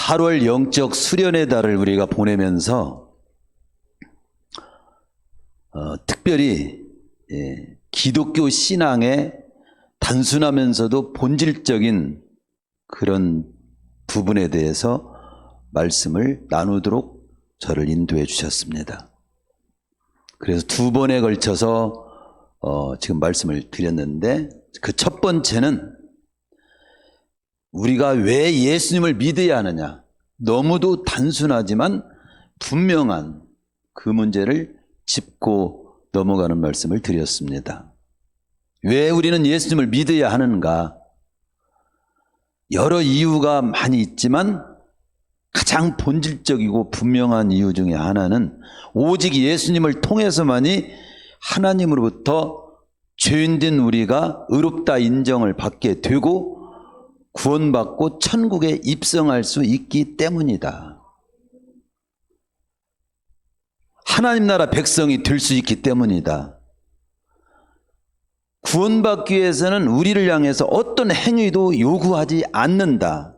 8월 영적 수련의 달을 우리가 보내면서 특별히 기독교 신앙의 단순하면서도 본질적인 그런 부분에 대해서 말씀을 나누도록 저를 인도해 주셨습니다. 그래서 두 번에 걸쳐서 지금 말씀을 드렸는데, 그 첫 번째는 우리가 왜 예수님을 믿어야 하느냐, 너무도 단순하지만 분명한 그 문제를 짚고 넘어가는 말씀을 드렸습니다. 왜 우리는 예수님을 믿어야 하는가? 여러 이유가 많이 있지만 가장 본질적이고 분명한 이유 중에 하나는 오직 예수님을 통해서만이 하나님으로부터 죄인된 우리가 의롭다 인정을 받게 되고 구원받고 천국에 입성할 수 있기 때문이다. 하나님 나라 백성이 될 수 있기 때문이다. 구원받기 위해서는 우리를 향해서 어떤 행위도 요구하지 않는다.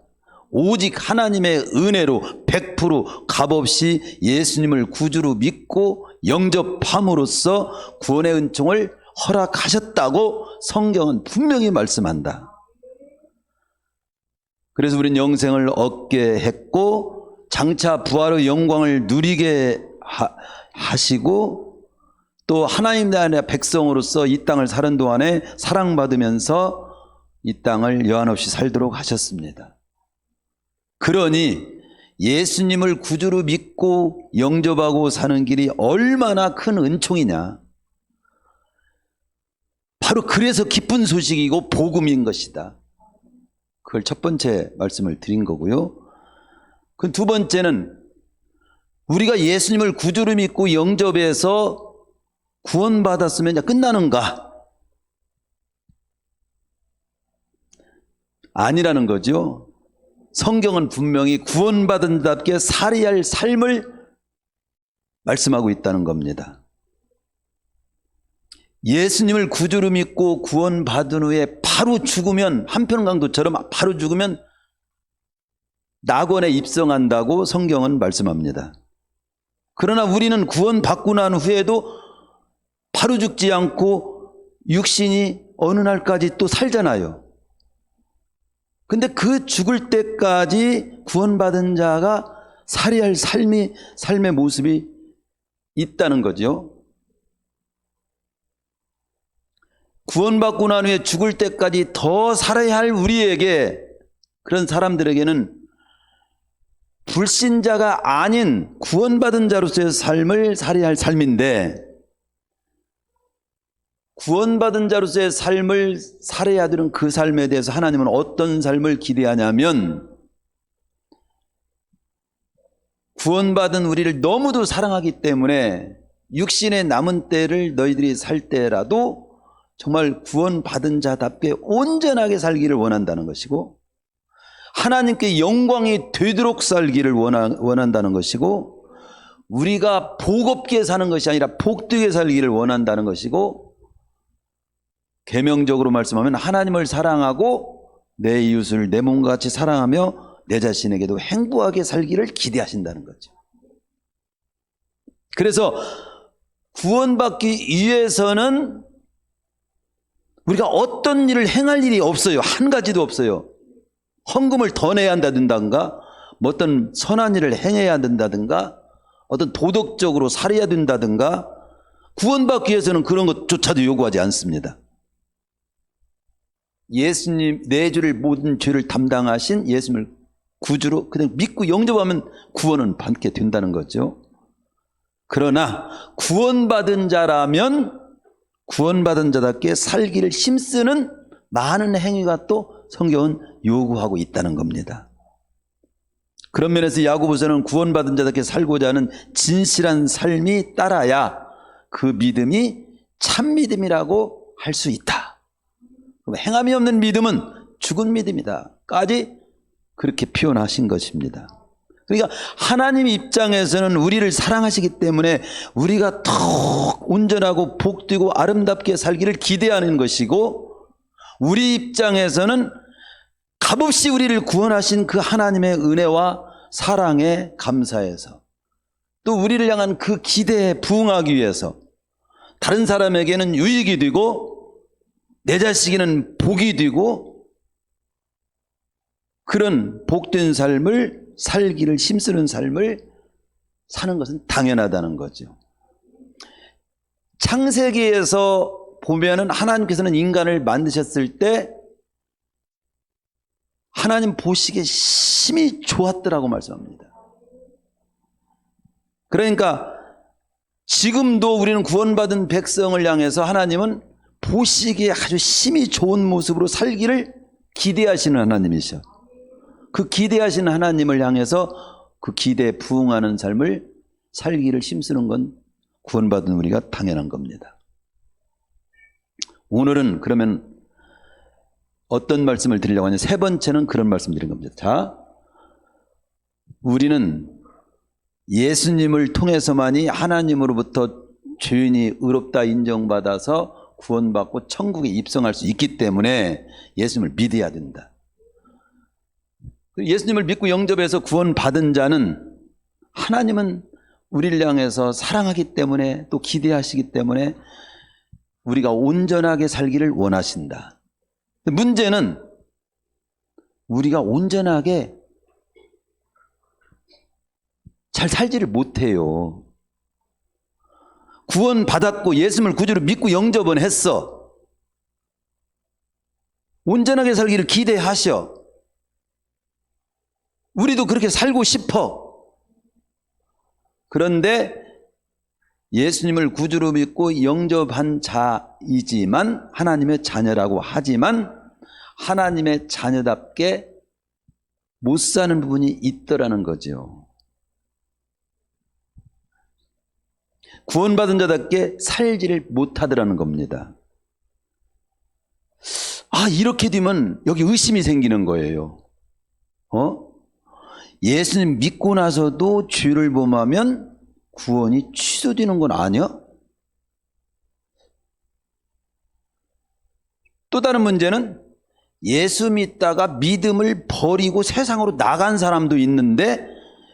오직 하나님의 은혜로 100% 값없이 예수님을 구주로 믿고 영접함으로써 구원의 은총을 허락하셨다고 성경은 분명히 말씀한다. 그래서 우리는 영생을 얻게 했고 장차 부활의 영광을 누리게 하시고 또 하나님 나라의 백성으로서 이 땅을 사는 동안에 사랑받으면서 이 땅을 여한없이 살도록 하셨습니다. 그러니 예수님을 구주로 믿고 영접하고 사는 길이 얼마나 큰 은총이냐. 바로 그래서 기쁜 소식이고 복음인 것이다. 그걸 첫 번째 말씀을 드린 거고요. 그 두 번째는 우리가 예수님을 구주로 믿고 영접해서 구원받았으면 끝나는가? 아니라는 거죠. 성경은 분명히 구원받은 자답게 살아야 할 삶을 말씀하고 있다는 겁니다. 예수님을 구주로 믿고 구원받은 후에 바로 죽으면, 한편강도처럼 바로 죽으면 낙원에 입성한다고 성경은 말씀합니다. 그러나 우리는 구원받고 난 후에도 바로 죽지 않고 육신이 어느 날까지 또 살잖아요. 근데 그 죽을 때까지 구원받은 자가 살아야 할 삶의 모습이 있다는 거죠. 구원받고 난 후에 죽을 때까지 더 살아야 할 우리에게, 그런 사람들에게는 불신자가 아닌 구원받은 자로서의 삶을 살아야 할 삶인데, 구원받은 자로서의 삶을 살아야 되는 그 삶에 대해서 하나님은 어떤 삶을 기대하냐면, 구원받은 우리를 너무도 사랑하기 때문에 육신의 남은 때를 너희들이 살 때라도 정말 구원받은 자답게 온전하게 살기를 원한다는 것이고, 하나님께 영광이 되도록 살기를 원한다는 것이고, 우리가 복 없게 사는 것이 아니라 복되게 살기를 원한다는 것이고, 계명적으로 말씀하면 하나님을 사랑하고 내 이웃을 내 몸과 같이 사랑하며 내 자신에게도 행복하게 살기를 기대하신다는 거죠. 그래서 구원받기 위해서는 우리가 어떤 일을 행할 일이 없어요. 한 가지도 없어요. 헌금을 더 내야 한다든가, 뭐 어떤 선한 일을 행해야 된다든가, 어떤 도덕적으로 살아야 된다든가, 구원받기 위해서는 그런 것조차도 요구하지 않습니다. 예수님, 내 죄를, 모든 죄를 담당하신 예수님을 구주로 그냥 믿고 영접하면 구원은 받게 된다는 거죠. 그러나 구원받은 자라면 구원받은 자답게 살기를 힘쓰는 많은 행위가 또 성경은 요구하고 있다는 겁니다. 그런 면에서 야고보서는 구원받은 자답게 살고자 하는 진실한 삶이 따라야 그 믿음이 참 믿음이라고 할 수 있다. 행함이 없는 믿음은 죽은 믿음이다 까지 그렇게 표현하신 것입니다. 그러니까 하나님 입장에서는 우리를 사랑하시기 때문에 우리가 더 온전하고 복되고 아름답게 살기를 기대하는 것이고, 우리 입장에서는 값없이 우리를 구원하신 그 하나님의 은혜와 사랑에 감사해서 또 우리를 향한 그 기대에 부응하기 위해서 다른 사람에게는 유익이 되고 내 자식에는 복이 되고 그런 복된 삶을 살기를 힘쓰는 삶을 사는 것은 당연하다는 거죠. 창세기에서 보면은 하나님께서는 인간을 만드셨을 때 하나님 보시기에 심히 좋았더라고 말씀합니다. 그러니까 지금도 우리는 구원받은 백성을 향해서 하나님은 보시기에 아주 심히 좋은 모습으로 살기를 기대하시는 하나님이셔. 그 기대하시는 하나님을 향해서 그 기대에 부응하는 삶을 살기를 힘쓰는 건 구원받은 우리가 당연한 겁니다. 오늘은 그러면 어떤 말씀을 드리려고 하냐. 세 번째는 그런 말씀 드린 겁니다. 자, 우리는 예수님을 통해서만이 하나님으로부터 죄인이 의롭다 인정받아서 구원받고 천국에 입성할 수 있기 때문에 예수님을 믿어야 된다. 예수님을 믿고 영접해서 구원받은 자는 하나님은 우리를 향해서 사랑하기 때문에 또 기대하시기 때문에 우리가 온전하게 살기를 원하신다. 문제는 우리가 온전하게 잘 살지를 못해요. 구원받았고 예수님을 구주로 믿고 영접은 했어. 온전하게 살기를 기대하셔. 우리도 그렇게 살고 싶어. 그런데 예수님을 구주로 믿고 영접한 자이지만 하나님의 자녀라고 하지만 하나님의 자녀답게 못 사는 부분이 있더라는 거죠. 구원받은 자답게 살지를 못하더라는 겁니다. 아, 이렇게 되면 여기 의심이 생기는 거예요. 예수님 믿고 나서도 죄를 범하면 구원이 취소되는 건 아니야? 또 다른 문제는 예수 믿다가 믿음을 버리고 세상으로 나간 사람도 있는데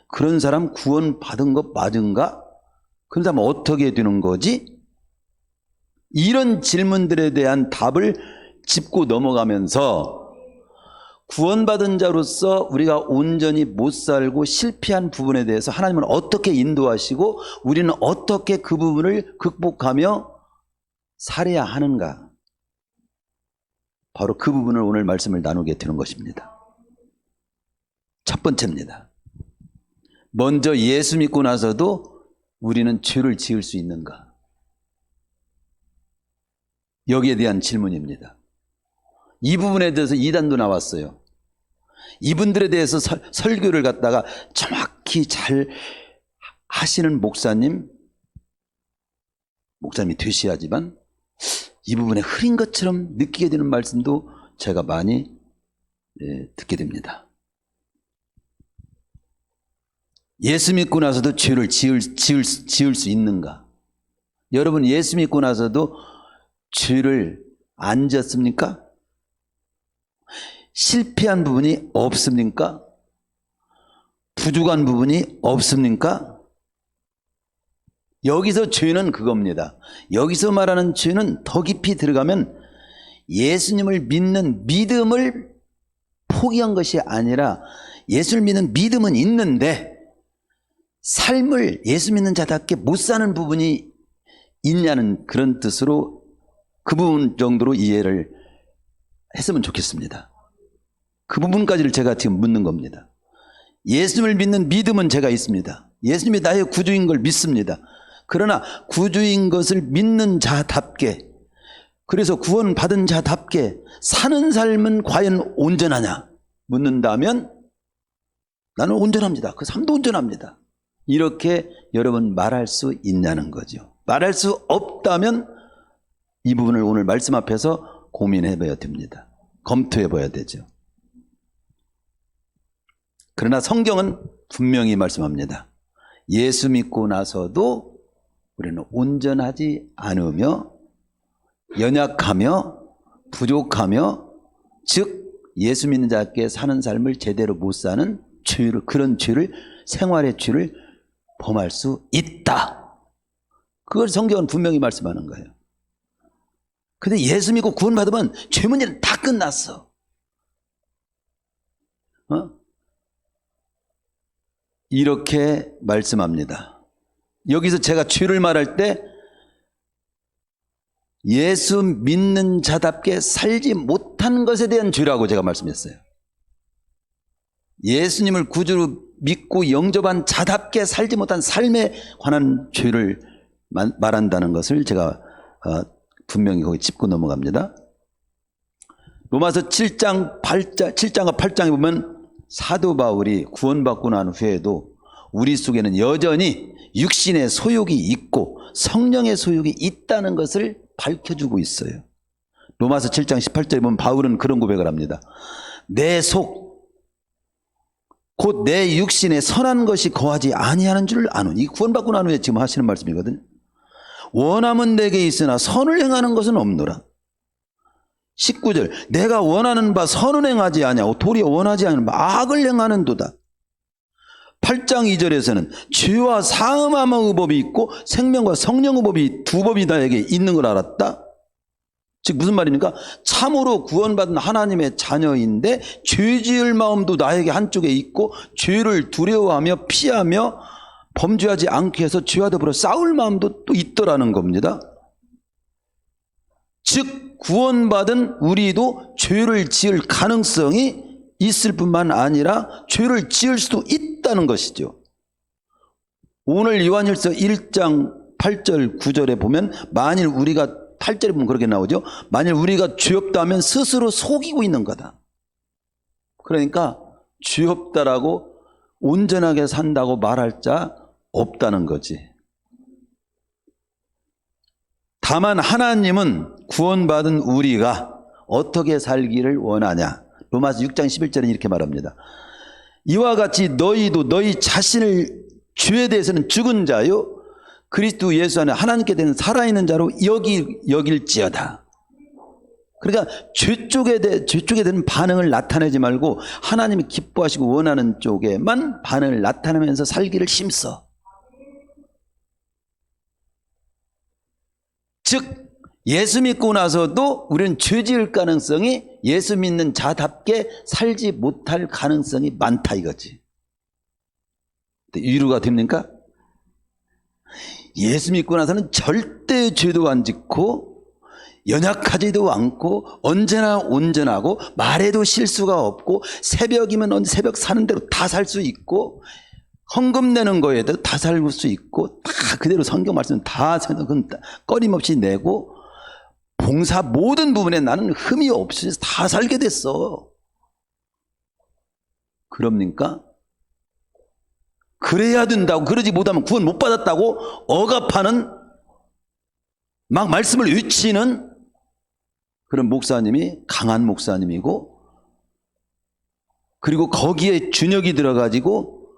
그런 사람 구원 받은 것 맞은가? 그런 사람 어떻게 되는 거지? 이런 질문들에 대한 답을 짚고 넘어가면서 구원받은 자로서 우리가 온전히 못 살고 실패한 부분에 대해서 하나님은 어떻게 인도하시고 우리는 어떻게 그 부분을 극복하며 살아야 하는가? 바로 그 부분을 오늘 말씀을 나누게 되는 것입니다. 첫 번째입니다. 먼저 예수 믿고 나서도 우리는 죄를 지을 수 있는가? 여기에 대한 질문입니다. 이 부분에 대해서 이단도 나왔어요. 이분들에 대해서 설교를 갖다가 정확히 잘 하시는 목사님이 되셔야지만 이 부분에 흐린 것처럼 느끼게 되는 말씀도 제가 많이 듣게 됩니다. 예수 믿고 나서도 죄를 지을 수 있는가? 여러분 예수 믿고 나서도 죄를 안 지었습니까? 실패한 부분이 없습니까? 부족한 부분이 없습니까? 여기서 죄는 그겁니다. 여기서 말하는 죄는 더 깊이 들어가면 예수님을 믿는 믿음을 포기한 것이 아니라 예수를 믿는 믿음은 있는데 삶을 예수 믿는 자답게 못 사는 부분이 있냐는 그런 뜻으로 그 부분 정도로 이해를 했으면 좋겠습니다. 그 부분까지를 제가 지금 묻는 겁니다. 예수님을 믿는 믿음은 제가 있습니다. 예수님이 나의 구주인 걸 믿습니다. 그러나 구주인 것을 믿는 자답게, 그래서 구원받은 자답게 사는 삶은 과연 온전하냐 묻는다면 나는 온전합니다. 그 삶도 온전합니다. 이렇게 여러분 말할 수 있냐는 거죠. 말할 수 없다면 이 부분을 오늘 말씀 앞에서 고민해 봐야 됩니다. 검토해 봐야 되죠. 그러나 성경은 분명히 말씀합니다. 예수 믿고 나서도 우리는 온전하지 않으며 연약하며 부족하며 즉 예수 믿는 자께 사는 삶을 제대로 못 사는 그런 죄를, 생활의 죄를 범할 수 있다. 그걸 성경은 분명히 말씀하는 거예요. 근데 예수 믿고 구원받으면 죄 문제는 다 끝났어. 이렇게 말씀합니다. 여기서 제가 죄를 말할 때 예수 믿는 자답게 살지 못한 것에 대한 죄라고 제가 말씀했어요. 예수님을 구주로 믿고 영접한 자답게 살지 못한 삶에 관한 죄를 말한다는 것을 제가 분명히 거기 짚고 넘어갑니다. 로마서 7장과 8장에 보면 사도 바울이 구원받고 난 후에도 우리 속에는 여전히 육신의 소욕이 있고 성령의 소욕이 있다는 것을 밝혀주고 있어요. 로마서 7장 18절에 보면 바울은 그런 고백을 합니다. 내 속 곧 내 육신에 선한 것이 거하지 아니하는 줄 아노니. 이 구원받고 난 후에 지금 하시는 말씀이거든요. 원함은 내게 있으나 선을 행하는 것은 없노라. 19절 내가 원하는 바 선은 행하지 아니하고 도리어 원하지 않은 바 악을 행하는도다. 8장 2절에서는 죄와 사음함의 법이 있고 생명과 성령의 법이 두 법이 나에게 있는 걸 알았다. 즉 무슨 말입니까? 참으로 구원받은 하나님의 자녀인데 죄 지을 마음도 나에게 한쪽에 있고 죄를 두려워하며 피하며 범죄하지 않게 해서 죄와 더불어 싸울 마음도 또 있더라는 겁니다. 즉 구원받은 우리도 죄를 지을 가능성이 있을 뿐만 아니라 죄를 지을 수도 있다는 것이죠. 오늘 요한일서 1장 8절 9절에 보면 만일 우리가 8절에 보면 그렇게 나오죠. 만일 우리가 죄 없다면 스스로 속이고 있는 거다. 그러니까 죄 없다라고 온전하게 산다고 말할 자 없다는 거지. 다만 하나님은 구원받은 우리가 어떻게 살기를 원하냐. 로마서 6장 11절은 이렇게 말합니다. 이와 같이 너희도 너희 자신을 죄에 대해서는 죽은 자요 그리스도 예수 안에 하나님께 되는 살아있는 자로 여길지어다. 그러니까 죄 쪽에 대한 반응을 나타내지 말고 하나님이 기뻐하시고 원하는 쪽에만 반응을 나타내면서 살기를 힘써. 즉 예수 믿고 나서도 우리는 죄 지을 가능성이 예수 믿는 자답게 살지 못할 가능성이 많다 이거지. 위로가 됩니까? 예수 믿고 나서는 절대 죄도 안 짓고 연약하지도 않고 언제나 온전하고 말에도 실수가 없고 새벽이면 새벽 사는 대로 다 살 수 있고 헌금 내는 거에도 다 살 수 있고 다 그대로 성경 말씀 다 꺼림없이 내고 봉사 모든 부분에 나는 흠이 없이 다 살게 됐어. 그럽니까? 그래야 된다고 그러지 못하면 구원 못 받았다고 억압하는 막 말씀을 외치는 그런 목사님이 강한 목사님이고 그리고 거기에 준역이 들어가지고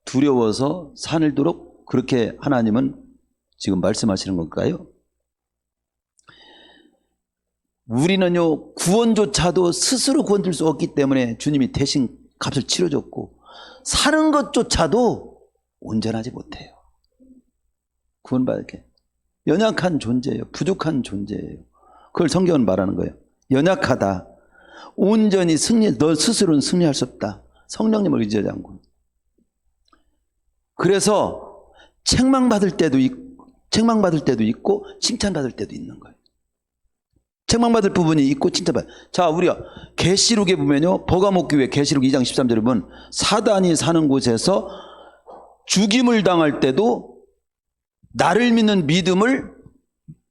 두려워서 사늘도록 그렇게 하나님은 지금 말씀하시는 걸까요? 우리는요 구원조차도 스스로 구원 줄 수 없기 때문에 주님이 대신 값을 치러줬고 사는 것조차도 온전하지 못해요. 구원받을게 연약한 존재예요. 부족한 존재예요. 그걸 성경은 말하는 거예요. 연약하다. 온전히 너 스스로는 승리할 수 없다. 성령님을 의지하지 않고. 그래서 책망받을 때도 있고 칭찬받을 때도 있는 거예요. 책망받을 부분이 있고 칭찬받을. 자, 우리가 계시록에 보면요. 버가목 교회 계시록 2장 13절에 보면 사단이 사는 곳에서 죽임을 당할 때도 나를 믿는 믿음을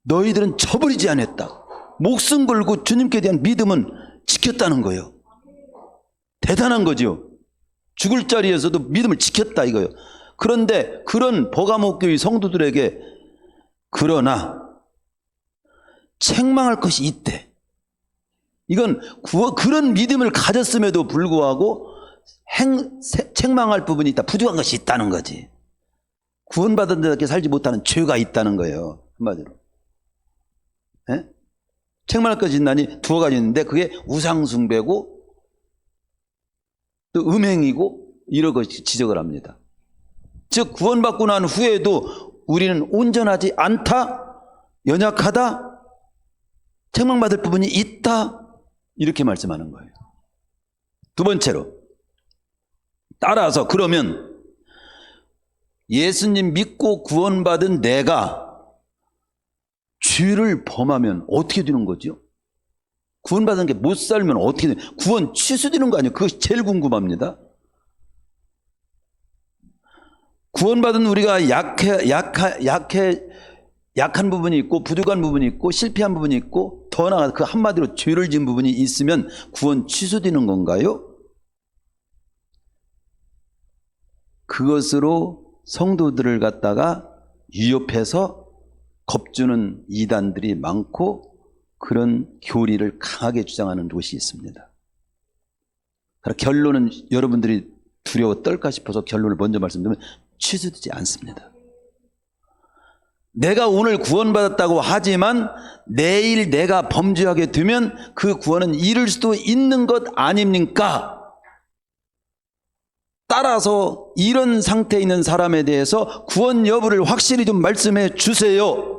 너희들은 저버리지 않았다. 목숨 걸고 주님께 대한 믿음은 지켰다는 거예요. 대단한 거죠. 죽을 자리에서도 믿음을 지켰다 이거예요. 그런데 그런 버가목 교회 성도들에게 그러나 책망할 것이 있대. 이건 그런 믿음을 가졌음에도 불구하고 책망할 부분이 있다. 부족한 것이 있다는 거지. 구원받은 자답게 살지 못하는 죄가 있다는 거예요. 한마디로. 예? 책망할 것이 있나니 두어 가지 있는데 그게 우상숭배고 또 음행이고 이러고 지적을 합니다. 즉 구원받고 난 후에도 우리는 온전하지 않다, 연약하다, 책망받을 부분이 있다, 이렇게 말씀하는 거예요. 두 번째로, 따라서 그러면 예수님 믿고 구원받은 내가 죄를 범하면 어떻게 되는 거죠? 구원받은 게 못 살면 어떻게 되는, 구원 취소되는 거 아니에요? 그것이 제일 궁금합니다. 구원받은 우리가 약한 부분이 있고 부족한 부분이 있고 실패한 부분이 있고 더 나아가 그 한마디로 죄를 지은 부분이 있으면 구원 취소되는 건가요? 그것으로 성도들을 갖다가 유협해서 겁주는 이단들이 많고 그런 교리를 강하게 주장하는 곳이 있습니다. 결론은 여러분들이 두려워 떨까 싶어서 결론을 먼저 말씀드리면 취소되지 않습니다. 내가 오늘 구원받았다고 하지만 내일 내가 범죄하게 되면 그 구원은 잃을 수도 있는 것 아닙니까? 따라서 이런 상태에 있는 사람에 대해서 구원 여부를 확실히 좀 말씀해 주세요.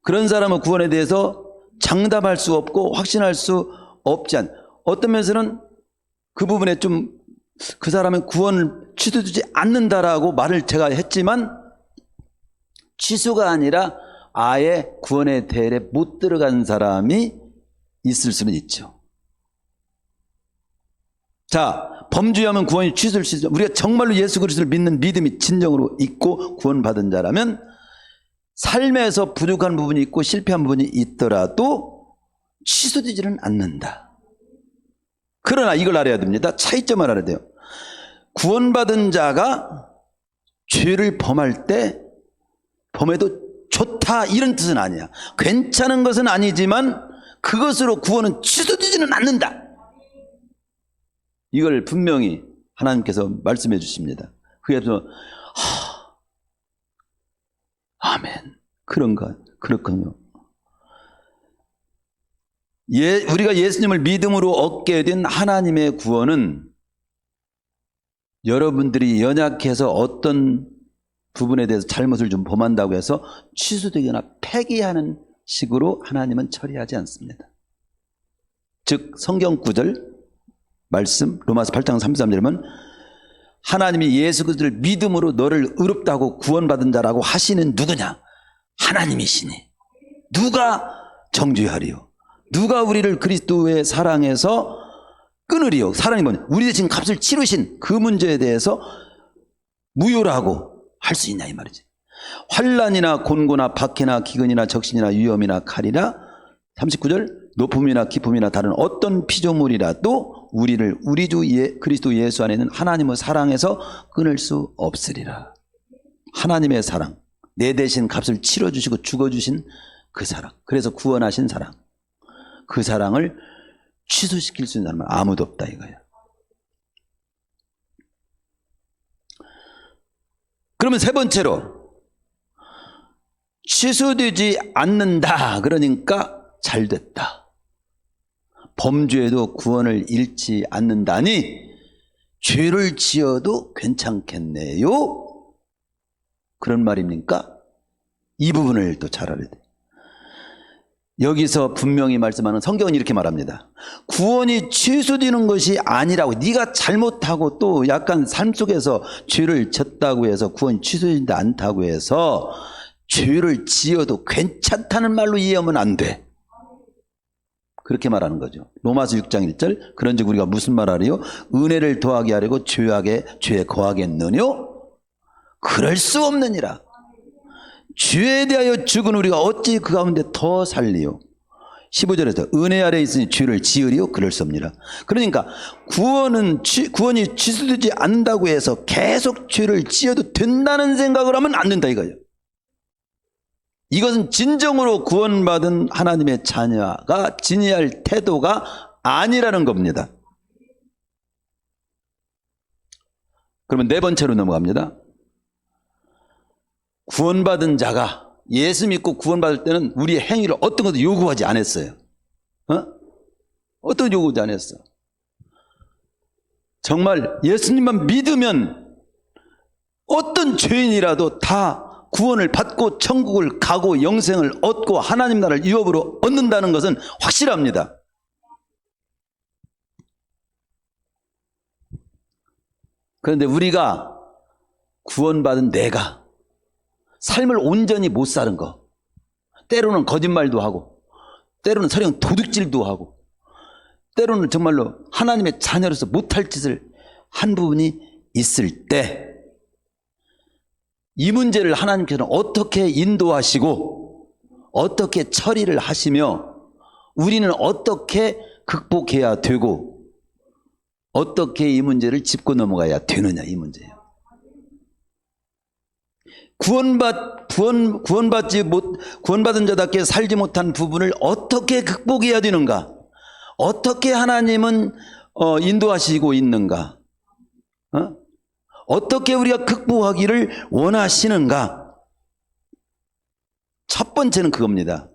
그런 사람은 구원에 대해서 장담할 수 없고 확신할 수 없지 않. 어떤 면에서는 그 부분에 좀 그 사람은 구원을 취소되지 않는다라고 말을 제가 했지만 취소가 아니라 아예 구원의 대열에 못 들어간 사람이 있을 수는 있죠. 자, 범죄하면 구원이 취소될 수 있죠. 우리가 정말로 예수 그리스도를 믿는 믿음이 진정으로 있고 구원받은 자라면 삶에서 부족한 부분이 있고 실패한 부분이 있더라도 취소되지는 않는다. 그러나 이걸 알아야 됩니다. 차이점을 알아야 돼요. 구원받은 자가 죄를 범할 때 범해도 좋다 이런 뜻은 아니야. 괜찮은 것은 아니지만 그것으로 구원은 취소되지는 않는다. 이걸 분명히 하나님께서 말씀해 주십니다. 그래서 아멘. 그런가? 그렇군요. 우리가 예수님을 믿음으로 얻게 된 하나님의 구원은 여러분들이 연약해서 어떤 부분에 대해서 잘못을 좀 범한다고 해서 취소되거나 폐기하는 식으로 하나님은 처리하지 않습니다. 즉 성경 구절 말씀 로마서 8장 33절이면 하나님이 예수 그리스도를 믿음으로 너를 의롭다고 구원받은 자라고 하시는 누구냐? 하나님이시니 누가 정죄하리요? 누가 우리를 그리스도의 사랑에서 끊으리요? 사랑이 뭐냐? 우리 대신 값을 치르신 그 문제에 대해서 무효라고 할 수 있냐 이 말이지. 환난이나 곤고나 박해나 기근이나 적신이나 위험이나 칼이나 39절 높음이나 깊음이나 다른 어떤 피조물이라도 우리를 우리 주 그리스도 예수 안에 있는 하나님의 사랑에서 끊을 수 없으리라. 하나님의 사랑, 내 대신 값을 치러주시고 죽어주신 그 사랑, 그래서 구원하신 사랑, 그 사랑을 취소시킬 수 있는 사람은 아무도 없다 이거야. 그러면 세 번째로 취소되지 않는다. 그러니까 잘 됐다. 범죄에도 구원을 잃지 않는다니 죄를 지어도 괜찮겠네요. 그런 말입니까? 이 부분을 또 잘 알아야 돼. 여기서 분명히 말씀하는 성경은 이렇게 말합니다. 구원이 취소되는 것이 아니라고, 네가 잘못하고 또 약간 삶 속에서 죄를 졌다고 해서 구원이 취소되지 않다고 해서 죄를 지어도 괜찮다는 말로 이해하면 안 돼. 그렇게 말하는 거죠. 로마서 6장 1절 그런즉 우리가 무슨 말하리요? 은혜를 더하게 하려고 죄에 거하겠느뇨? 그럴 수 없느니라. 죄에 대하여 죽은 우리가 어찌 그 가운데 더 살리요? 15절에서 은혜 아래 있으니 죄를 지으리요? 그럴 수 없느니라. 그러니까 구원이 취소되지 않는다고 해서 계속 죄를 지어도 된다는 생각을 하면 안 된다 이거예요. 이것은 진정으로 구원받은 하나님의 자녀가 지녀야 할 태도가 아니라는 겁니다. 그러면 네 번째로 넘어갑니다. 구원받은 자가 예수 믿고 구원받을 때는 우리의 행위를 어떤 것도 요구하지 않았어요. 어떤 요구도 안 했어. 정말 예수님만 믿으면 어떤 죄인이라도 다 구원을 받고 천국을 가고 영생을 얻고 하나님 나라를 유업으로 얻는다는 것은 확실합니다. 그런데 우리가 구원받은 내가 삶을 온전히 못 사는 거, 때로는 거짓말도 하고 때로는 설령 도둑질도 하고 때로는 정말로 하나님의 자녀로서 못할 짓을 한 부분이 있을 때 이 문제를 하나님께서는 어떻게 인도하시고 어떻게 처리를 하시며 우리는 어떻게 극복해야 되고 어떻게 이 문제를 짚고 넘어가야 되느냐, 이 문제예요. 구원받은 자답게 살지 못한 부분을 어떻게 극복해야 되는가? 어떻게 하나님은 인도하시고 있는가? 어떻게 우리가 극복하기를 원하시는가? 첫 번째는 그겁니다.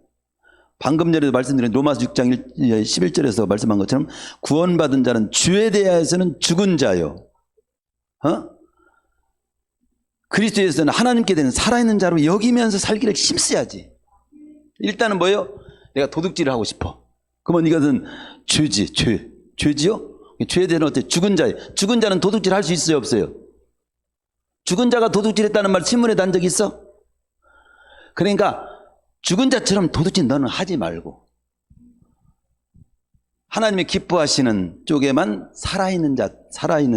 방금 전에도 말씀드린 로마서 6장 11절에서 말씀한 것처럼 구원받은 자는 주에 대하여서는 죽은 자요. 그리스도에서는 하나님께 대한 살아있는 자로 여기면서 살기를 힘써야지. 일단은 뭐예요? 내가 도둑질을 하고 싶어. 그러면 이것은 죄지, 죄. 죄지요? 죄에 대한 어때? 죽은 자예요. 죽은 자는 도둑질 할 수 있어요, 없어요? 죽은 자가 도둑질했다는 말 신문에 난 적 있어? 그러니까 죽은 자처럼 도둑질 너는 하지 말고 하나님이 기뻐하시는 쪽에만 살아있는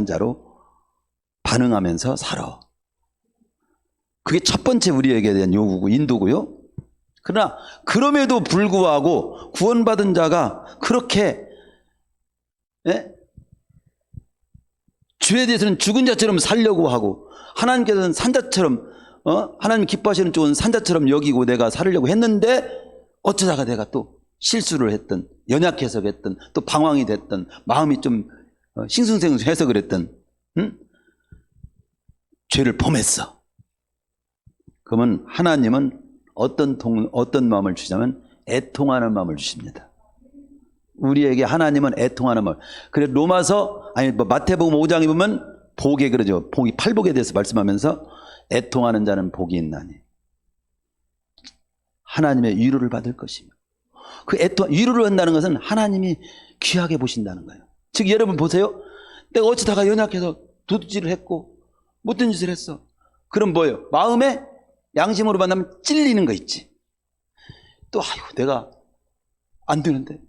자로 반응하면서 살아. 그게 첫 번째 우리에게 대한 요구고 인도고요. 그러나 그럼에도 불구하고 구원받은 자가 그렇게 죄에 대해서는 죽은 자처럼 살려고 하고 하나님께서는 산자처럼 하나님 기뻐하시는 쪽은 산자처럼 여기고 내가 살으려고 했는데 어쩌다가 내가 또 실수를 했던 연약해서 그랬던 또 방황이 됐던 마음이 좀 싱숭생숭해서 그랬던 죄를 범했어. 그러면 하나님은 어떤 마음을 주시냐면 애통하는 마음을 주십니다. 우리에게 하나님은 애통하는 마음. 그래 마태복음 5장에 보면 복에 그러죠. 복이 팔복에 대해서 말씀하면서 애통하는 자는 복이 있나니 하나님의 위로를 받을 것이며 그 위로를 한다는 것은 하나님이 귀하게 보신다는 거예요. 즉 여러분 보세요. 내가 어쩌다가 연약해서 도둑질을 했고 못된 짓을 했어. 그럼 뭐예요? 마음에 양심으로 만나면 찔리는 거 있지. 또 아이고 내가 안 되는데.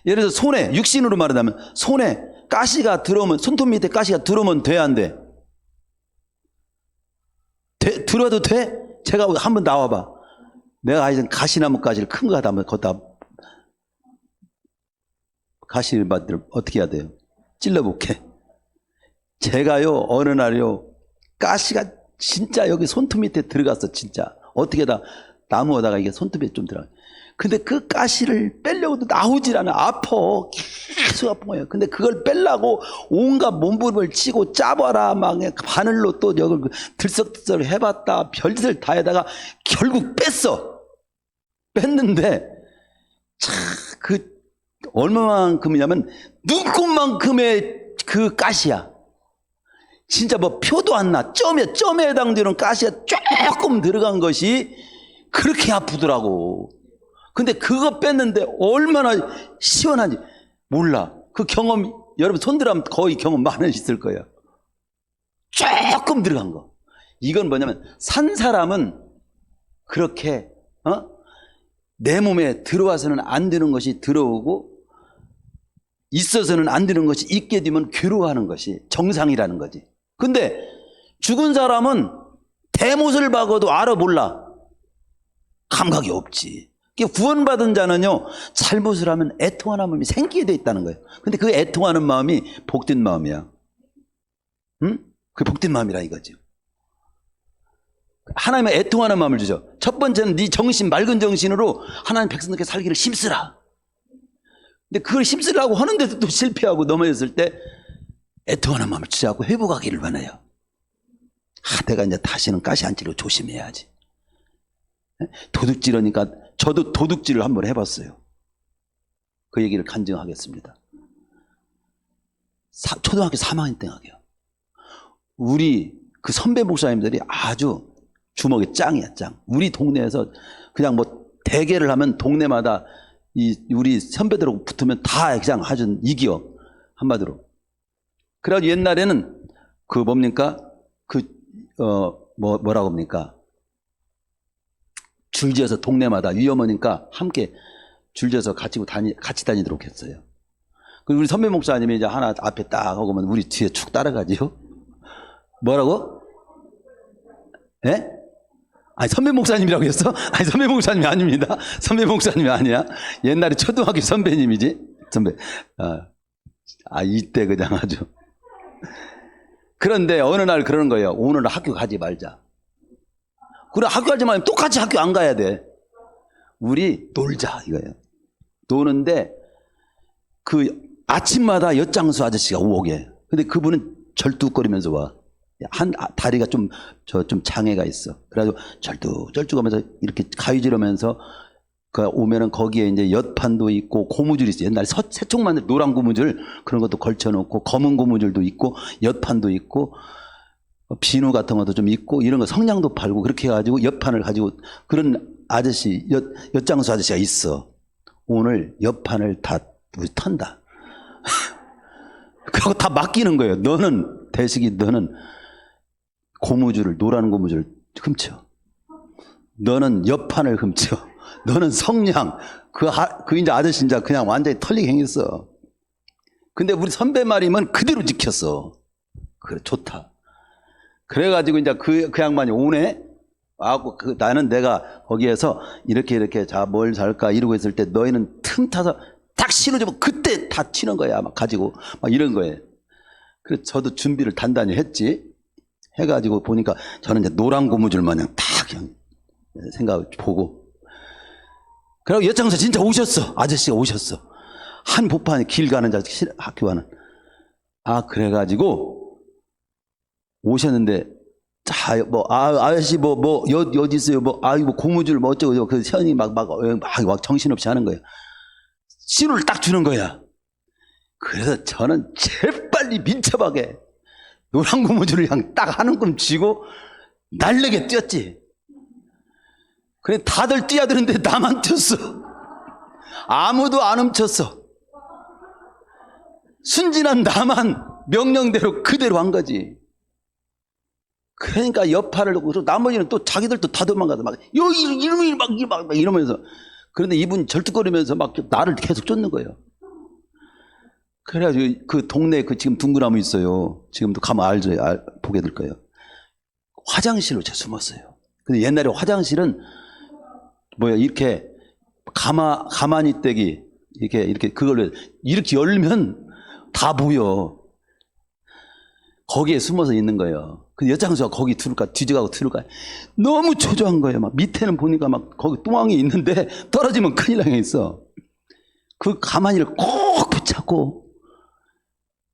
예를 들어서 손에 육신으로 말하자면 손에 가시가 들어오면 손톱 밑에 가시가 들어오면 돼 안 돼? 들어도 돼? 제가 한번 나와봐. 내가 아이는 가시나무 가지를 큰 거 하다 걷다 가시를 어떻게 해야 돼요? 찔러볼게. 제가요 어느 날요 가시가 진짜 여기 손톱 밑에 들어갔어. 진짜 어떻게 다 나무에다가 이게 손톱에 좀 들어가. 근데 그 가시를 빼려고도 나오질 않아. 아파. 계속 아픈 거예요. 근데 그걸 빼려고 온갖 몸부림을 치고 짜봐라 막 바늘로 또 여기 들썩들썩 해봤다. 별짓을 다 해다가 결국 뺐어. 뺐는데 그 얼마만큼이냐면 눈곱만큼의 그 가시야. 진짜 뭐 표도 안 나. 점에 해당되는 가시가 조금 들어간 것이 그렇게 아프더라고. 근데 그거 뺐는데 얼마나 시원한지 몰라. 그 경험 여러분 손들하면 거의 경험 많으셨을 거예요. 조금 들어간 거. 이건 뭐냐면 산 사람은 그렇게 내 몸에 들어와서는 안 되는 것이 들어오고 있어서는 안 되는 것이 있게 되면 괴로워하는 것이 정상이라는 거지. 근데 죽은 사람은 대못을 박아도 알아 몰라. 감각이 없지. 구원받은 자는요 잘못을 하면 애통하는 마음이 생기게 돼 있다는 거예요. 근데 그 애통하는 마음이 복된 마음이야. 그게 복된 마음이라 이거죠. 하나님의 애통하는 마음을 주죠. 첫 번째는 네 정신 맑은 정신으로 하나님 백성들께 살기를 힘쓰라. 근데 그걸 힘쓰려고 하는데도 또 실패하고 넘어졌을 때 애통하는 마음을 주자고 회복하기를 원해요. 내가 이제 다시는 가시 안 찌르고 조심해야지. 도둑질하니까 저도 도둑질을 한번 해봤어요. 그 얘기를 간증하겠습니다. 초등학교 3학년 때 학이요. 우리 그 선배 목사님들이 아주 주먹이 짱이야, 짱. 우리 동네에서 그냥 뭐 대회를 하면 동네마다 우리 선배들하고 붙으면 다 그냥 아주 이겨. 한마디로. 그래가지고 옛날에는 그 뭡니까? 뭐라고 합니까? 줄지어서 동네마다 위험하니까 함께 줄지어서 같이 다니도록 했어요. 그리고 우리 선배 목사님이 이제 하나 앞에 딱 하고 면 우리 뒤에 축 따라가지요. 뭐라고? 예? 아니, 선배 목사님이라고 했어? 아니, 선배 목사님이 아닙니다. 선배 목사님이 아니야. 옛날에 초등학교 선배님이지. 선배. 이때 그냥 아주. 그런데 어느 날 그러는 거예요. 오늘 학교 가지 말자. 그래, 학교 가지 말면 똑같이 학교 안 가야 돼. 우리 놀자, 이거예요. 노는데 그 아침마다 엿장수 아저씨가 오게. 근데 그분은 절뚝거리면서 와. 다리가 좀 장애가 있어. 그래가지고 절뚝하면서 이렇게 가위질하면서 오면은 거기에 이제 엿판도 있고 고무줄이 있어. 옛날에 새총만들 노란 고무줄 그런 것도 걸쳐놓고 검은 고무줄도 있고 엿판도 있고 비누 같은 것도 좀 있고 이런 거 성냥도 팔고 그렇게 해가지고 엿판을 가지고 그런 아저씨 엿장수 아저씨가 있어. 오늘 엿판을 다 우리 턴다. 그리고 다 맡기는 거예요. 너는 대식이 너는 고무줄을 노란 고무줄을 훔쳐. 너는 엿판을 훔쳐. 너는 성냥. 그 이제 아저씨 이제 그냥 완전히 털리게 행했어. 근데 우리 선배 말이면 그대로 지켰어. 그래, 좋다. 그래가지고 이제 그 양반이 오네. 나는 내가 거기에서 이렇게 자, 뭘 살까 이러고 있을 때 너희는 틈 타서 딱 신호주면 그때 다 치는 거야. 막 가지고 막 이런 거예요. 그래서 저도 준비를 단단히 했지. 해가지고 보니까 저는 이제 노란 고무줄 마냥 딱 그냥 생각 보고. 그리고 엿장수 진짜 오셨어. 아저씨가 오셨어. 한 보판에 길 가는 학교 가는. 그래가지고 오셨는데, 자, 아저씨 엿 있어요. 뭐 고무줄 뭐 어쩌고 그 현이 막 정신없이 하는 거예요. 신호를 딱 주는 거야. 그래서 저는 재빨리 민첩하게 노란 고무줄을 그냥 딱 한 움큼 쥐고 날래게 뛰었지. 그래 다들 뛰어드는데 나만 뛰었어. 아무도 안 훔쳤어. 순진한 나만 명령대로 그대로 한 거지. 그러니까 여파를 놓고 나머지는 또 자기들도 다 도망가서 막 이름이 막 이러면서. 그런데 이분 절뚝거리면서 막 나를 계속 쫓는 거예요. 그래가지고 그 동네에 지금 둥그나무 있어요. 지금도 가면 알죠. 보게 될 거예요. 화장실로 제가 숨었어요. 근데 옛날에 화장실은 이렇게 가만히 떼기 이렇게 그걸로 이렇게 열면 다 보여. 거기에 숨어서 있는 거예요. 근데 엿장수가 거기 뒤져가고 들어가. 너무 초조한 거예요. 막 밑에는 보니까 막 거기 똥왕이 있는데 떨어지면 큰일 나게 있어. 그 가만히를 꼭 붙잡고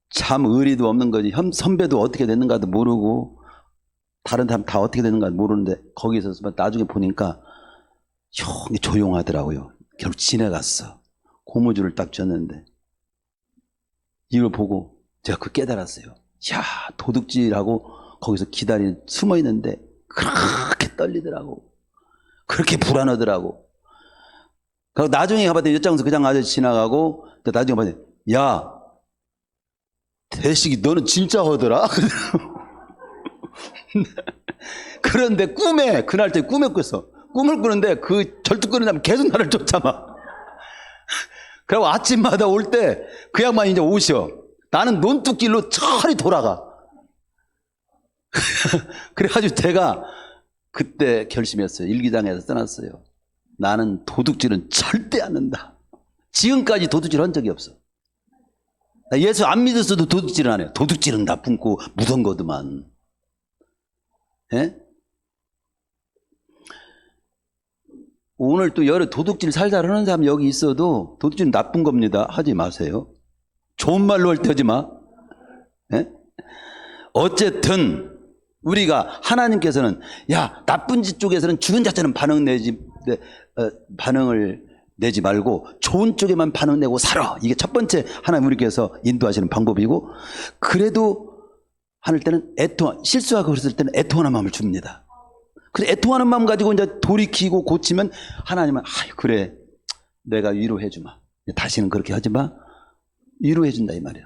참 의리도 없는 거지. 선배도 어떻게 됐는가도 모르고 다른 사람 다 어떻게 됐는가 모르는데 거기서 나중에 보니까 형이 조용하더라고요. 결국 지나갔어. 고무줄을 딱 줬는데 이걸 보고 제가 깨달았어요. 야, 도둑질하고 거기서 숨어 있는데 그렇게 떨리더라고. 그렇게 불안하더라고. 그리고 나중에 가봤더니 엿장수 그냥 아저씨 지나가고 나중에 봤더니 야, 대식이 너는 진짜 하더라. 그런데 그날 때 꿈에 꿨어. 꿈을 꾸는데 그 절뚝거리는 사람 계속 나를 쫓아봐. 그리고 아침마다 올 때 그 양반이 이제 오셔. 나는 논뚝길로 천히 돌아가. 그래가지고 제가 그때 결심했어요. 일기장에서 써놨어요. 나는 도둑질은 절대 안 한다. 지금까지 도둑질 한 적이 없어. 나 예수 안 믿었어도 도둑질은 안 해요. 도둑질은 나쁜 거 무던 거더만. 예? 오늘 또 여러 도둑질 살살 하는 사람 여기 있어도 도둑질은 나쁜 겁니다. 하지 마세요. 좋은 말로 할 때 하지 마. 예? 어쨌든 우리가 하나님께서는 나쁜 짓 쪽에서는 죽은 자처럼 반응을 내지 말고 좋은 쪽에만 반응 내고 살아. 이게 첫 번째 하나님 우리께서 인도하시는 방법이고, 그래도 하늘 때는 실수하고 그랬을 때는 애통하는 마음을 줍니다. 그래, 애통하는 마음 가지고 이제 돌이키고 고치면 하나님은 그래, 내가 위로해 주마. 다시는 그렇게 하지 마. 위로해 준다 이 말이야.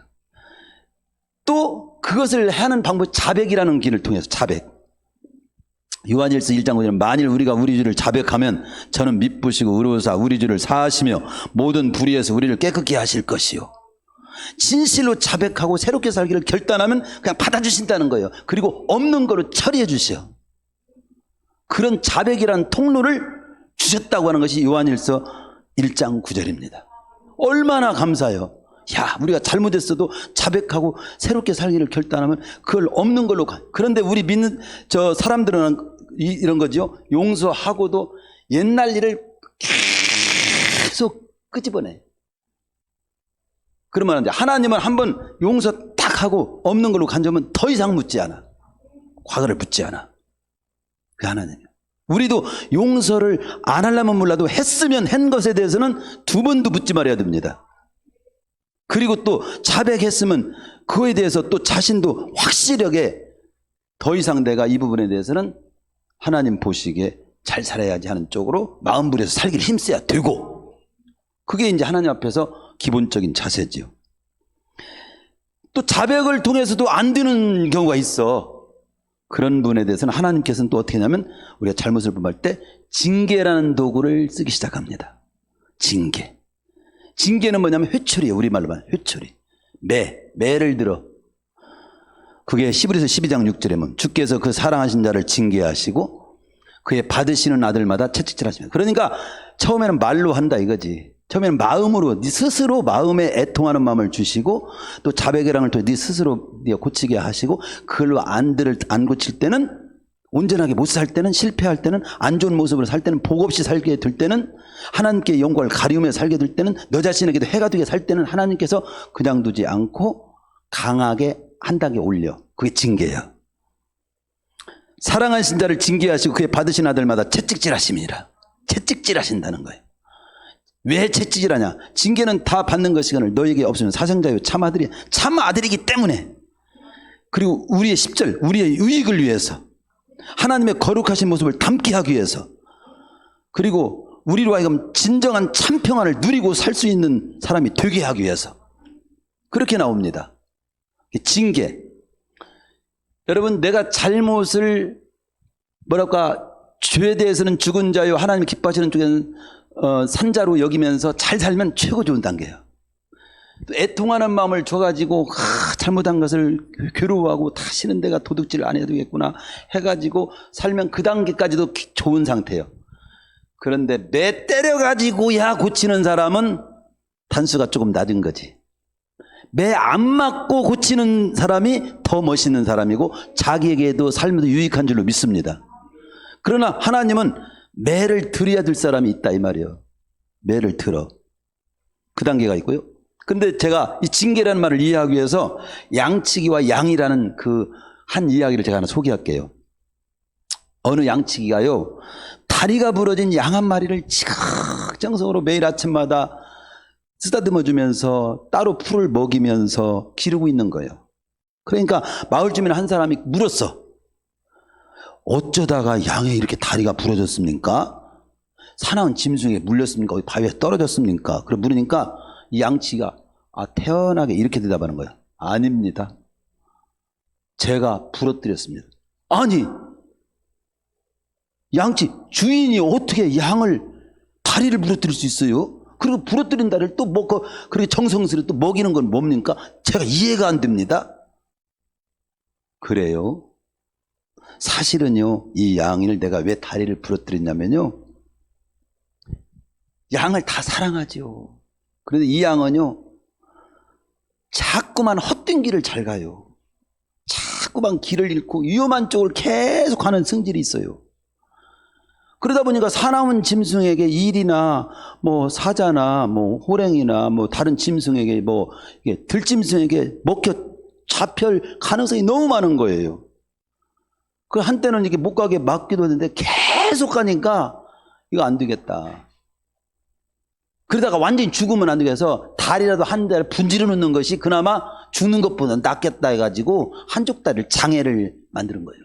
또 그것을 하는 방법, 자백이라는 길을 통해서 자백. 요한일서 1장 5절에 만일 우리가 우리 주를 자백하면 저는 미쁘시고 의로우사 우리 주를 사하시며 모든 불의에서 우리를 깨끗게 하실 것이요. 진실로 자백하고 새롭게 살기를 결단하면 그냥 받아주신다는 거예요. 그리고 없는 거로 처리해 주시오. 그런 자백이란 통로를 주셨다고 하는 것이 요한일서 1장 9절입니다. 얼마나 감사해요. 야, 우리가 잘못했어도 자백하고 새롭게 살기를 결단하면 그걸 없는 걸로 가. 그런데 우리 믿는 사람들은 이런 거죠. 용서하고도 옛날 일을 계속 끄집어내. 그러면 하나님은 한번 용서 딱 하고 없는 걸로 간주하면 더 이상 묻지 않아. 과거를 묻지 않아. 그 하나님이야. 우리도 용서를 안 하려면 몰라도 했으면 한 것에 대해서는 두 번도 묻지 말아야 됩니다. 그리고 또 자백했으면 그거에 대해서 또 자신도 확실하게 더 이상 내가 이 부분에 대해서는 하나님 보시기에 잘 살아야지 하는 쪽으로 마음 부려서 살기를 힘써야 되고, 그게 이제 하나님 앞에서 기본적인 자세지요. 또 자백을 통해서도 안 되는 경우가 있어. 그런 분에 대해서는 하나님께서는 또 어떻게 하냐면 우리가 잘못을 범할 때 징계라는 도구를 쓰기 시작합니다. 징계. 징계는 뭐냐면 회초리예요. 우리말로 말하면 회초리. 매를 들어. 그게 히브리서 12장 6절에 보면 주께서 그 사랑하신 자를 징계하시고 그의 받으시는 아들마다 채찍질하십니다. 그러니까 처음에는 말로 한다 이거지. 처음에는 마음으로, 네 스스로 마음에 애통하는 마음을 주시고 또 자백이랑을 통해 네 스스로 네가 고치게 하시고, 그걸로 안 고칠 때는, 온전하게 못 살 때는, 실패할 때는, 안 좋은 모습으로 살 때는, 복 없이 살게 될 때는, 하나님께 영광을 가리우며 살게 될 때는, 너 자신에게도 해가 되게 살 때는 하나님께서 그냥 두지 않고 강하게 한 단계 올려. 그게 징계야. 사랑하신 자를 징계하시고 그의 받으신 아들마다 채찍질하심이라. 채찍질하신다는 거예요. 왜 채찍질하냐? 징계는 다 받는 것이거늘 너에게 없으면 사생자요 참 아들이야. 참 아들이기 때문에. 그리고 우리의 10절, 우리의 유익을 위해서, 하나님의 거룩하신 모습을 담게 하기 위해서, 그리고 우리로 하여금 진정한 참 평안을 누리고 살 수 있는 사람이 되게 하기 위해서 그렇게 나옵니다. 징계. 여러분, 내가 잘못을 죄에 대해서는 죽은 자요 하나님이 기뻐하시는 쪽에는 산자로 여기면서 잘 살면 최고 좋은 단계예요. 또 애통하는 마음을 줘가지고 잘못한 것을 괴로워하고 다시는 내가 도둑질 안 해도 되겠구나 해가지고 살면 그 단계까지도 좋은 상태예요. 그런데 매 때려가지고 고치는 사람은 단수가 조금 낮은 거지. 매 안 맞고 고치는 사람이 더 멋있는 사람이고 자기에게도 삶에도 유익한 줄로 믿습니다. 그러나 하나님은 매를 들여야 될 사람이 있다 이 말이에요. 매를 들어. 그 단계가 있고요. 근데 제가 이 징계라는 말을 이해하기 위해서 양치기와 양이라는 그 한 이야기를 제가 하나 소개할게요. 어느 양치기가요, 다리가 부러진 양 한 마리를 지극정성으로 매일 아침마다 쓰다듬어 주면서 따로 풀을 먹이면서 기르고 있는 거예요. 그러니까 마을 주민 한 사람이 물었어. 어쩌다가 양에 이렇게 다리가 부러졌습니까? 사나운 짐승에 물렸습니까? 바위에 떨어졌습니까? 그래 물으니까 이 양치가 태연하게 이렇게 대답하는 거야. 아닙니다. 제가 부러뜨렸습니다. 아니, 양치 주인이 어떻게 양을 다리를 부러뜨릴 수 있어요? 그리고 부러뜨린 다리를 또 먹고 그렇게 정성스레 또 먹이는 건 뭡니까? 제가 이해가 안 됩니다. 그래요. 사실은요, 이 양을 내가 왜 다리를 부러뜨렸냐면요, 양을 다 사랑하죠. 그런데 이 양은요, 자꾸만 헛된 길을 잘 가요. 자꾸만 길을 잃고 위험한 쪽을 계속 가는 성질이 있어요. 그러다 보니까 사나운 짐승에게 일이나 사자나 호랭이나 다른 짐승에게 들짐승에게 먹혀 잡힐 가능성이 너무 많은 거예요. 그 한때는 이게 못 가게 막기도 했는데 계속 가니까 이거 안 되겠다. 그러다가 완전히 죽으면 안 되게 해서 다리라도 한 달 분지러 놓는 것이 그나마 죽는 것보다 낫겠다 해가지고 한쪽 다리를 장애를 만드는 거예요.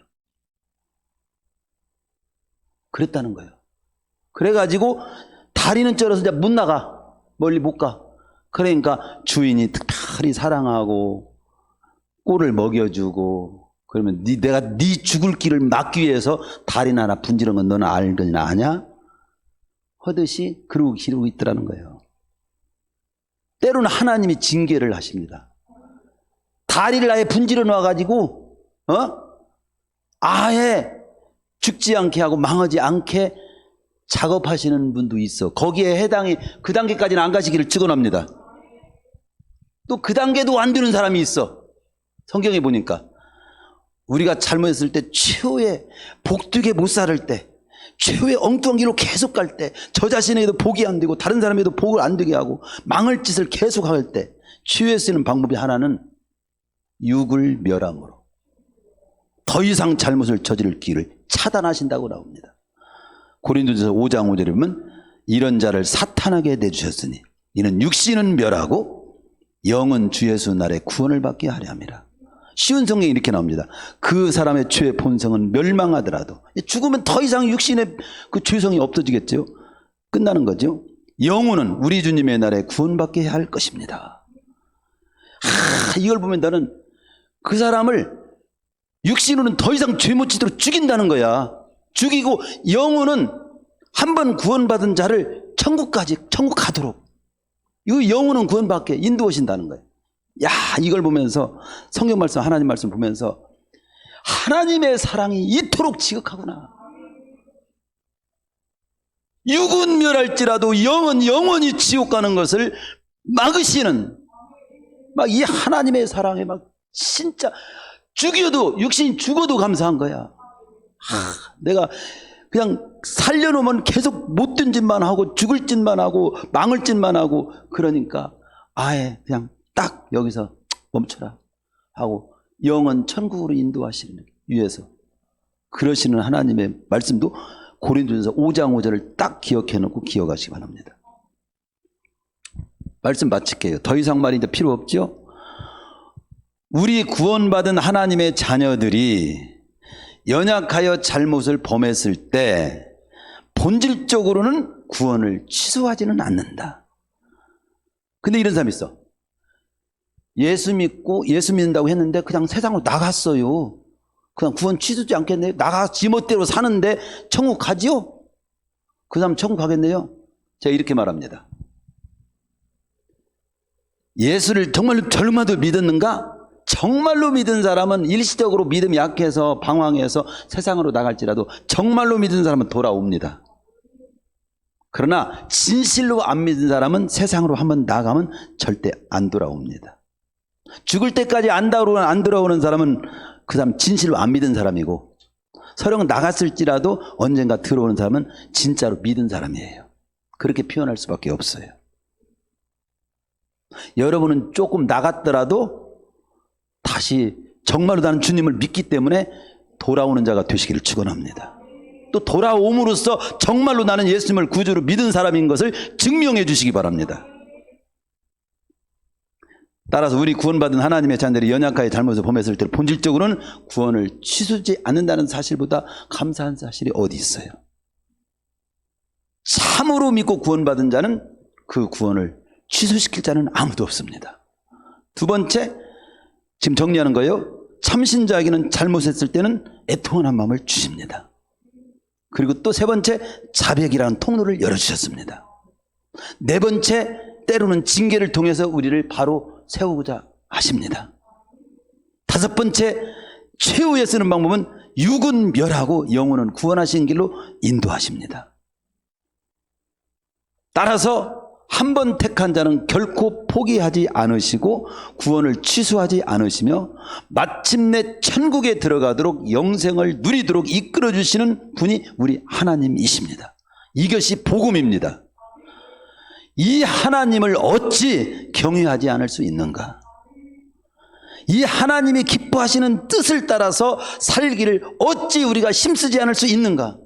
그랬다는 거예요. 그래가지고 다리는 쩔어서 이제 못 나가. 멀리 못 가. 그러니까 주인이 특별히 사랑하고 꼴을 먹여주고 그러면 내가 네 죽을 길을 막기 위해서 다리나 하나 분지른 건 너는 알거나 아냐? 하듯이 그러고 기르고 있더라는 거예요. 때로는 하나님이 징계를 하십니다. 다리를 아예 분지러 놔가지고 아예 죽지 않게 하고 망하지 않게 작업하시는 분도 있어. 거기에 해당이 그 단계까지는 안 가시기를 축원합니다. 또 그 단계도 안 되는 사람이 있어. 성경에 보니까 우리가 잘못했을 때 최후의 복되게 못 살을 때 최후의 엉뚱한 길로 계속 갈 때 저 자신에게도 복이 안 되고 다른 사람에게도 복을 안 되게 하고 망할 짓을 계속 할 때 치유에 쓰는 방법이 하나는 육을 멸함으로 더 이상 잘못을 저지를 길을 차단하신다고 나옵니다. 고린도전서 5장 5절에 보면 이런 자를 사탄에게 내주셨으니 이는 육신은 멸하고 영은 주 예수 날에 구원을 받게 하려 함이라. 쉬운 성경이 이렇게 나옵니다. 그 사람의 죄의 본성은 멸망하더라도 죽으면 더 이상 육신의 그 죄성이 없어지겠죠. 끝나는 거죠. 영혼은 우리 주님의 날에 구원받게 할 것입니다. 이걸 보면 나는 그 사람을 육신으로는 더 이상 죄 못 지도록 죽인다는 거야. 죽이고 영혼은 한 번 구원받은 자를 천국 가도록 이 영혼은 구원받게 인도하신다는 거예요. 야, 이걸 보면서 성경 말씀 하나님 말씀 보면서 하나님의 사랑이 이토록 지극하구나. 육은 멸할지라도 영은 영원히 지옥 가는 것을 막으시는 막 이 하나님의 사랑에 막 진짜 죽여도 육신이 죽어도 감사한 거야. 내가 그냥 살려놓으면 계속 못된 짓만 하고 죽을 짓만 하고 망할 짓만 하고 그러니까 아예 그냥 딱 여기서 멈춰라 하고 영은 천국으로 인도하시는 위해서 그러시는 하나님의 말씀도 고린도전서 5장 5절을 딱 기억해 놓고 기억하시기 바랍니다. 말씀 마칠게요. 더 이상 말이 이제 필요 없죠. 우리 구원받은 하나님의 자녀들이 연약하여 잘못을 범했을 때 본질적으로는 구원을 취소하지는 않는다. 근데 이런 사람이 있어. 예수 믿는다고 했는데 그냥 세상으로 나갔어요. 그냥 구원 취소하지 않겠네요. 나가 지멋대로 사는데 천국 가지요? 그 사람 천국 가겠네요? 제가 이렇게 말합니다. 예수를 정말로 젊어도 믿었는가? 정말로 믿은 사람은 일시적으로 믿음이 약해서 방황해서 세상으로 나갈지라도 정말로 믿은 사람은 돌아옵니다. 그러나 진실로 안 믿은 사람은 세상으로 한번 나가면 절대 안 돌아옵니다. 죽을 때까지 안 돌아오는 사람은 그 사람 진실로 안 믿은 사람이고 설령 나갔을지라도 언젠가 들어오는 사람은 진짜로 믿은 사람이에요. 그렇게 표현할 수밖에 없어요. 여러분은 조금 나갔더라도 다시 정말로 나는 주님을 믿기 때문에 돌아오는 자가 되시기를 축원합니다. 또 돌아옴으로써 정말로 나는 예수님을 구주로 믿은 사람인 것을 증명해 주시기 바랍니다. 따라서 우리 구원받은 하나님의 자녀들이 연약하게 잘못을 범했을 때 본질적으로는 구원을 취소하지 않는다는 사실보다 감사한 사실이 어디 있어요? 참으로 믿고 구원받은 자는 그 구원을 취소시킬 자는 아무도 없습니다. 두 번째, 지금 정리하는 거예요. 참신자에게는 잘못했을 때는 애통한 마음을 주십니다. 그리고 또 세 번째, 자백이라는 통로를 열어주셨습니다. 네 번째, 때로는 징계를 통해서 우리를 바로 세우고자 하십니다. 다섯 번째, 최후에 쓰는 방법은 육은 멸하고 영혼은 구원하신 길로 인도하십니다. 따라서 한 번 택한 자는 결코 포기하지 않으시고 구원을 취소하지 않으시며 마침내 천국에 들어가도록 영생을 누리도록 이끌어 주시는 분이 우리 하나님이십니다. 이것이 복음입니다. 이 하나님을 어찌 경외하지 않을 수 있는가? 이 하나님이 기뻐하시는 뜻을 따라서 살기를 어찌 우리가 힘쓰지 않을 수 있는가?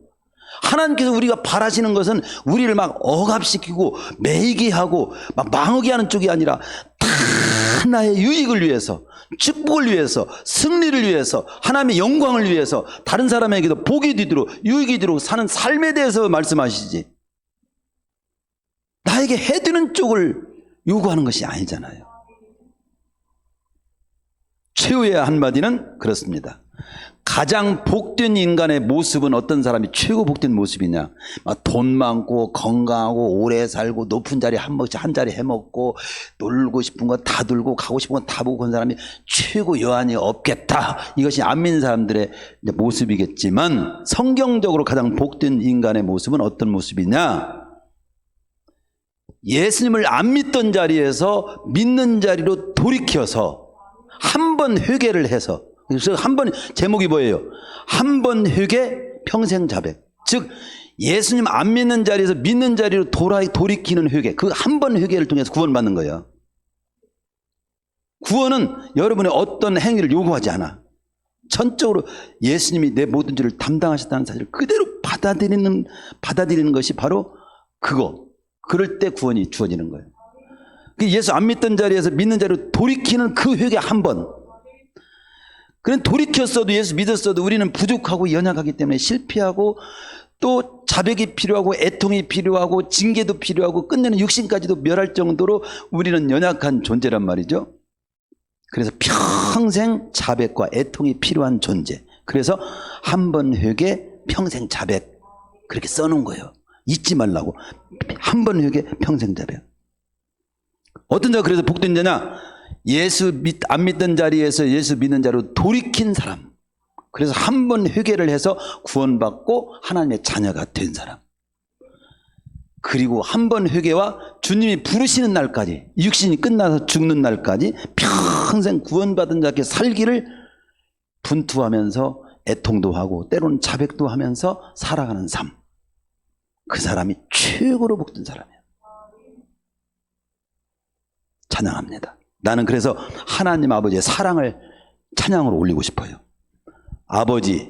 하나님께서 우리가 바라시는 것은 우리를 막 억압시키고 매이게 하고 막 망하게 하는 쪽이 아니라 다 나의 유익을 위해서, 축복을 위해서, 승리를 위해서, 하나님의 영광을 위해서, 다른 사람에게도 복이 되도록 유익이 되도록 사는 삶에 대해서 말씀하시지, 나에게 해드는 쪽을 요구하는 것이 아니잖아요. 최후의 한마디는 그렇습니다. 가장 복된 인간의 모습은 어떤 사람이 최고 복된 모습이냐? 막 돈 많고 건강하고 오래 살고 높은 자리 한 자리 해먹고 놀고 싶은 거 다 들고 가고 싶은 거 다 보고 그런 사람이 최고 여한이 없겠다. 이것이 안 믿는 사람들의 모습이겠지만, 성경적으로 가장 복된 인간의 모습은 어떤 모습이냐? 예수님을 안 믿던 자리에서 믿는 자리로 돌이켜서 한 번 회개를 해서, 그래서 한 번, 제목이 뭐예요? 한 번 회개 평생 자백. 즉 예수님 안 믿는 자리에서 믿는 자리로 돌이키는 회개, 그 한 번 회개를 통해서 구원받는 거예요. 구원은 여러분의 어떤 행위를 요구하지 않아. 전적으로 예수님이 내 모든 죄를 담당하셨다는 사실을 그대로 받아들이는 것이 바로 그거. 그럴 때 구원이 주어지는 거예요. 예수 안 믿던 자리에서 믿는 자리로 돌이키는 그 회개 한 번. 그런 돌이켰어도, 예수 믿었어도 우리는 부족하고 연약하기 때문에 실패하고, 또 자백이 필요하고 애통이 필요하고 징계도 필요하고 끝내는 육신까지도 멸할 정도로 우리는 연약한 존재란 말이죠. 그래서 평생 자백과 애통이 필요한 존재. 그래서 한 번 회개 평생 자백, 그렇게 써놓은 거예요. 잊지 말라고. 한 번 회개 평생 자백. 어떤 자가 그래서 복된 자냐? 예수 안 믿던 자리에서 예수 믿는 자로 돌이킨 사람. 그래서 한 번 회개를 해서 구원받고 하나님의 자녀가 된 사람. 그리고 한 번 회개와 주님이 부르시는 날까지, 육신이 끝나서 죽는 날까지 평생 구원받은 자께 살기를 분투하면서 애통도 하고 때로는 자백도 하면서 살아가는 삶. 그 사람이 최고로 복된 사람이에요. 찬양합니다. 나는 그래서 하나님 아버지의 사랑을 찬양으로 올리고 싶어요. 아버지,